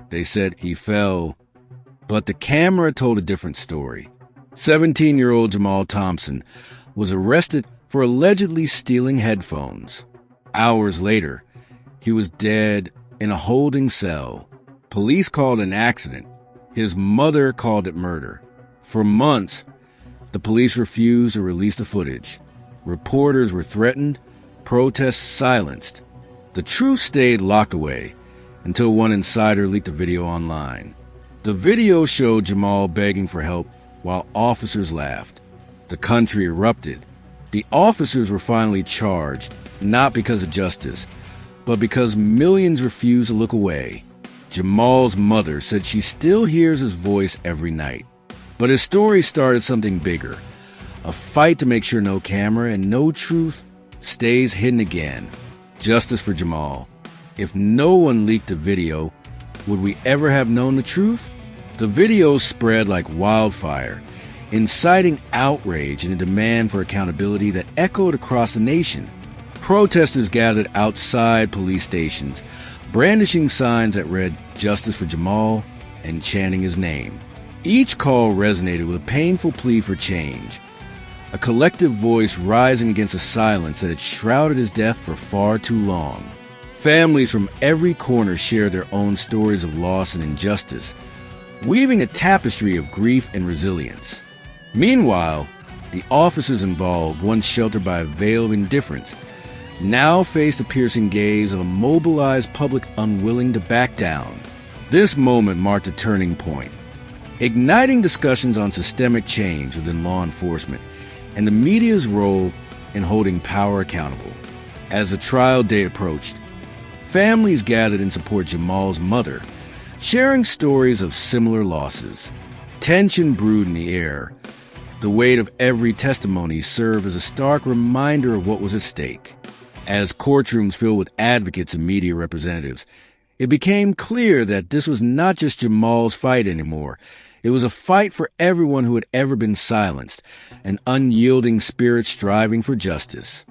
They said he fell, but the camera told a different story. 17-year-old Jamal Thompson was arrested for allegedly stealing headphones. Hours later, he was dead in a holding cell. Police called it an accident. His mother called it murder. For months, the police refused to release the footage. Reporters were threatened, protests silenced. The truth stayed locked away until one insider leaked a video online. The video showed Jamal begging for help while officers laughed. The country erupted. The officers were finally charged, not because of justice, but because millions refused to look away. Jamal's mother said she still hears his voice every night. But his story started something bigger, a fight to make sure no camera and no truth stays hidden again. Justice for Jamal. If no one leaked the video, would we ever have known the truth? The video spread like wildfire, inciting outrage and a demand for accountability that echoed across the nation. Protesters gathered outside police stations, brandishing signs that read "Justice for Jamal" and chanting his name. Each call resonated with a painful plea for change, a collective voice rising against a silence that had shrouded his death for far too long. Families from every corner shared their own stories of loss and injustice, weaving a tapestry of grief and resilience. Meanwhile, the officers involved, once sheltered by a veil of indifference, now faced the piercing gaze of a mobilized public unwilling to back down. This moment marked a turning point, igniting discussions on systemic change within law enforcement and the media's role in holding power accountable. As the trial day approached, families gathered in support of Jamal's mother, sharing stories of similar losses. Tension brewed in the air. The weight of every testimony served as a stark reminder of what was at stake. As courtrooms filled with advocates and media representatives, it became clear that this was not just Jamal's fight anymore. It was a fight for everyone who had ever been silenced, an unyielding spirit striving for justice.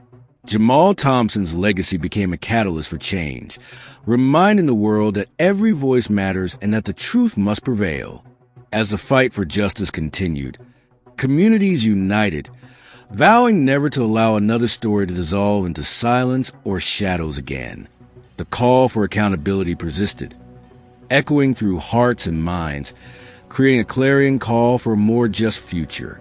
Jamal Thompson's legacy became a catalyst for change, reminding the world that every voice matters and that the truth must prevail. As the fight for justice continued, communities united, vowing never to allow another story to dissolve into silence or shadows again. The call for accountability persisted, echoing through hearts and minds, creating a clarion call for a more just future.